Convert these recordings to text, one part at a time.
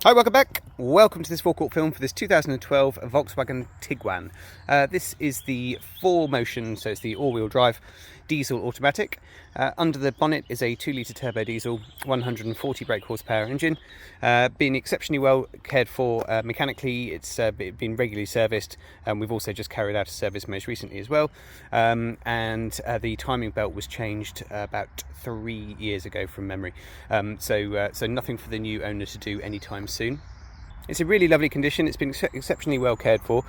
Hi, welcome back. Welcome to this forecourt film for this 2012 Volkswagen Tiguan. This is the 4Motion, so it's the all-wheel drive diesel automatic. Under the bonnet is a 2-litre turbo diesel, 140 brake horsepower engine. Been exceptionally well cared for mechanically. It's been regularly serviced. We've also just carried out a service most recently as well. And the timing belt was changed about 3 years ago from memory. So nothing for the new owner to do anytime soon. It's in really lovely condition. It's been exceptionally well cared for.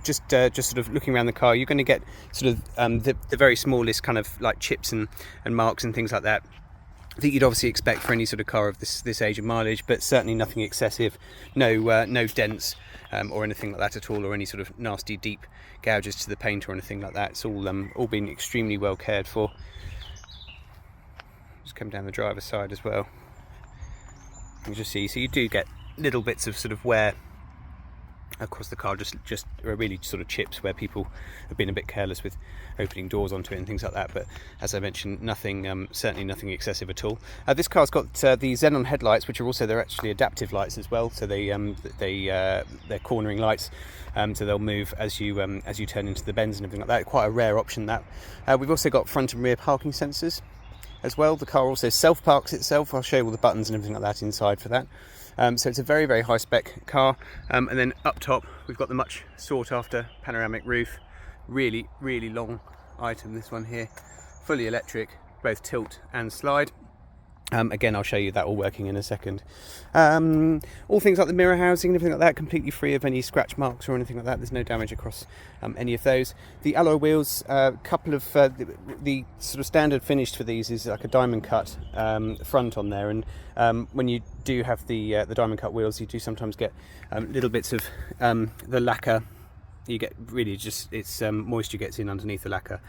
Just sort of looking around the car, you're going to get sort of the very smallest kind of like chips and marks and things like that you'd obviously expect for any sort of car of this age of mileage, but certainly nothing excessive. No dents or anything like that at all, or any sort of nasty deep gouges to the paint or anything like that. It's all been extremely well cared for. Just come down the driver's side as well. You just see, so you do get little bits of sort of wear across the car, just really sort of chips where people have been a bit careless with opening doors onto it and things like that. But as I mentioned, nothing, certainly nothing excessive at all. This car's got the xenon headlights, which are also, they're actually adaptive lights as well. So they're cornering lights, so they'll move as you turn into the bends and everything like that. Quite a rare option that. We've also got front and rear parking sensors as well. The car also self-parks itself. I'll show you all the buttons and everything like that inside for that. So it's a very, very high spec car. And then up top, we've got the much sought after panoramic roof. Really, really long item, this one here. Fully electric, both tilt and slide. Again, I'll show you that all working in a second. All things like the mirror housing and everything like that, completely free of any scratch marks or anything like that. There's no damage across any of those. The alloy wheels, couple of the sort of standard finish for these is like a diamond cut front on there, and when you do have the diamond cut wheels, you do sometimes get little bits of the lacquer. You get really just, it's moisture gets in underneath the lacquer,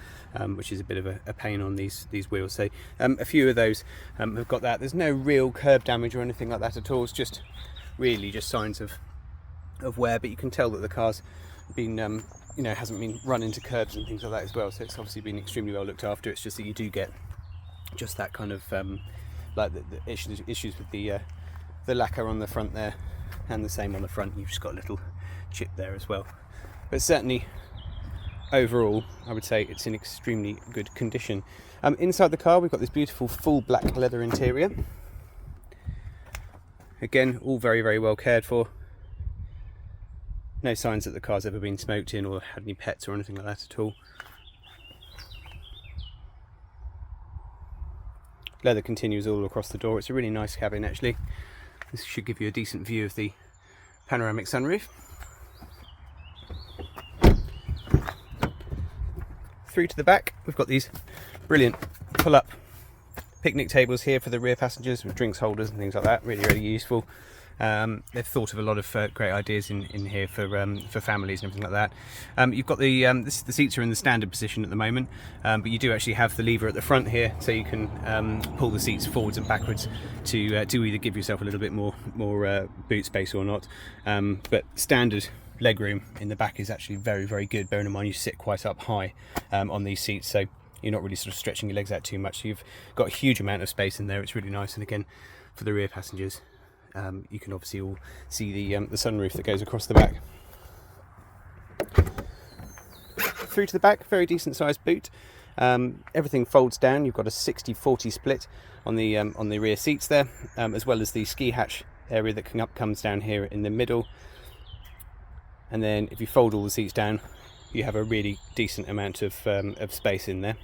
which is a bit of a pain on these wheels. So a few of those have got that. There's no real curb damage or anything like that at all. It's just really just signs of wear, but you can tell that the car's been hasn't been run into curbs and things like that as well. So it's obviously been extremely well looked after. It's just that you do get just that kind of like the issues with the lacquer on the front there, and the same on the front. You've just got a little chip there as well. But certainly, overall, I would say it's in extremely good condition. Inside the car, we've got this beautiful full black leather interior. Again, all very, very well cared for. No signs that the car's ever been smoked in or had any pets or anything like that at all. Leather continues all across the door. It's a really nice cabin, actually. This should give you a decent view of the panoramic sunroof. Through to the back, we've got these brilliant pull-up picnic tables here for the rear passengers with drinks holders and things like that. Really, really useful. They've thought of a lot of great ideas in here for families and everything like that. You've got the seats are in the standard position at the moment, but you do actually have the lever at the front here, so you can pull the seats forwards and backwards to either give yourself a little bit more boot space or not. But standard legroom in the back is actually very, very good, bearing in mind you sit quite up high on these seats, so you're not really sort of stretching your legs out too much. So you've got a huge amount of space in there. It's really nice. And again, for the rear passengers, you can obviously all see the sunroof that goes across the back. Through to the back, very decent sized boot. Everything folds down. You've got a 60-40 split on the rear seats there, as well as the ski hatch area that comes down here in the middle. And then if you fold all the seats down, you have a really decent amount of space in there.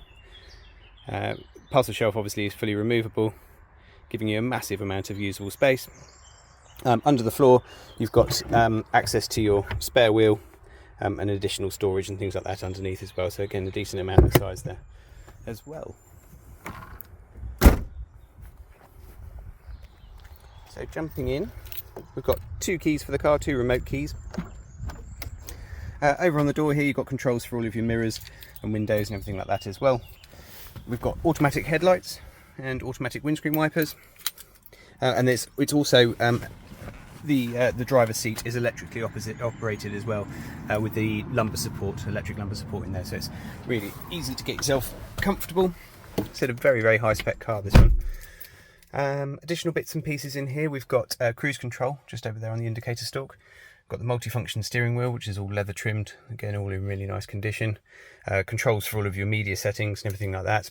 Parcel shelf obviously is fully removable, giving you a massive amount of usable space. Under the floor, you've got access to your spare wheel and additional storage and things like that underneath as well. So again, a decent amount of size there as well. So jumping in, we've got 2 keys for the car, 2 remote keys. Over on the door here, you've got controls for all of your mirrors and windows and everything like that as well. We've got automatic headlights and automatic windscreen wipers, and it's also the driver's seat is electrically operated as well, with the lumbar support, electric lumbar support in there, so it's really easy to get yourself comfortable. It's a very, very high spec car, this one. Additional bits and pieces in here, we've got cruise control just over there on the indicator stalk. Got the multifunction steering wheel, which is all leather trimmed, again all in really nice condition. Controls for all of your media settings and everything like that,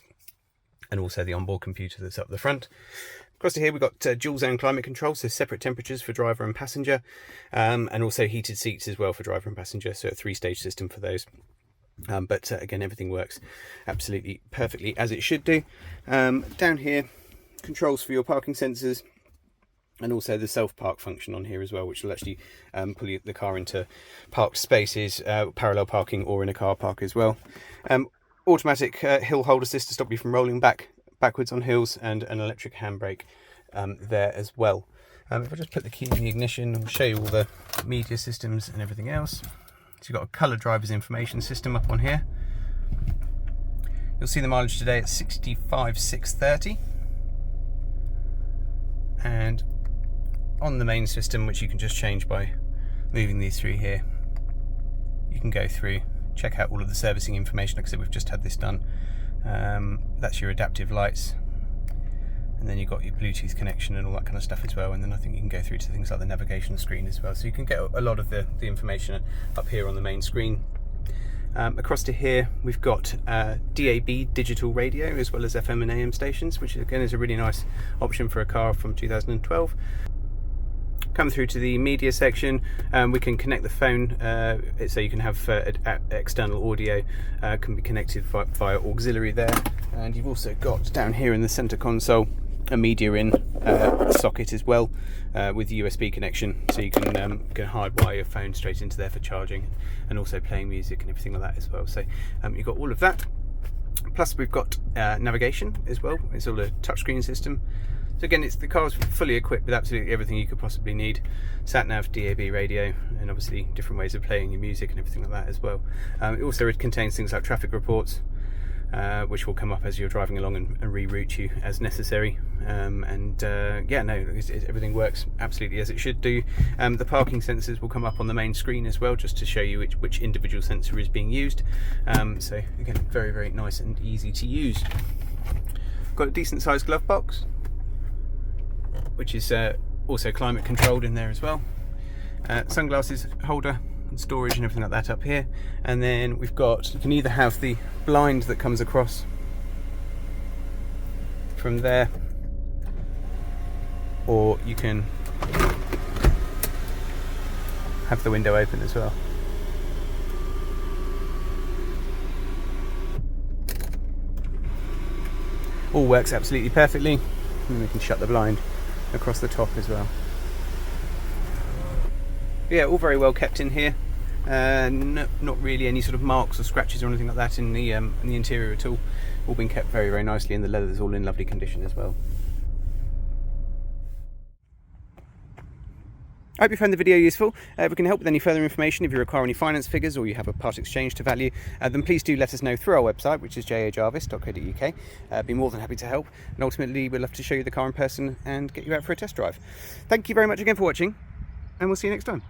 and also the onboard computer that's up the front. Across to here we've got dual zone climate control, so separate temperatures for driver and passenger, and also heated seats as well for driver and passenger, so a 3-stage system for those. But again, everything works absolutely perfectly as it should do. Down here, controls for your parking sensors, and also the self-park function on here as well, which will actually pull the car into parked spaces, parallel parking, or in a car park as well. Automatic hill hold assist to stop you from rolling backwards on hills, and an electric handbrake there as well. If I just put the key in the ignition, I'll show you all the media systems and everything else. So you've got a colour driver's information system up on here. You'll see the mileage today at 65,630. And on the main system, which you can just change by moving these through here, you can go through, check out all of the servicing information. Like I said, we've just had this done. That's your adaptive lights, and then you've got your Bluetooth connection and all that kind of stuff as well. And then I think you can go through to things like the navigation screen as well, so you can get a lot of the information up here on the main screen. Across to here we've got DAB digital radio as well as FM and AM stations, which again is a really nice option for a car from 2012. Come through to the media section, we can connect the phone, so you can have external audio, can be connected via auxiliary there. And you've also got down here in the center console a media in socket as well, with the USB connection, so you can hardwire your phone straight into there for charging, and also playing music and everything like that as well. So you've got all of that, plus we've got navigation as well. It's all a touchscreen system. So again, the car's fully equipped with absolutely everything you could possibly need. Sat nav, DAB radio, and obviously different ways of playing your music and everything like that as well. It also contains things like traffic reports, which will come up as you're driving along and reroute you as necessary. Yeah, no, everything works absolutely as it should do. The parking sensors will come up on the main screen as well, just to show you which individual sensor is being used. So again, very, very nice and easy to use. Got a decent sized glove box, which is also climate controlled in there as well. Sunglasses holder and storage and everything like that up here. And then we've got, you can either have the blind that comes across from there, or you can have the window open as well. All works absolutely perfectly, and we can shut the blind across the top as well. Yeah, all very well kept in here. Not really any sort of marks or scratches or anything like that in the interior at all. All been kept very, very nicely, and the leather is all in lovely condition as well. I hope you found the video useful. If we can help with any further information, if you require any finance figures or you have a part exchange to value, then please do let us know through our website, which is jajarvis.co.uk. Be more than happy to help, and ultimately we'd love to show you the car in person and get you out for a test drive. Thank you very much again for watching, and we'll see you next time.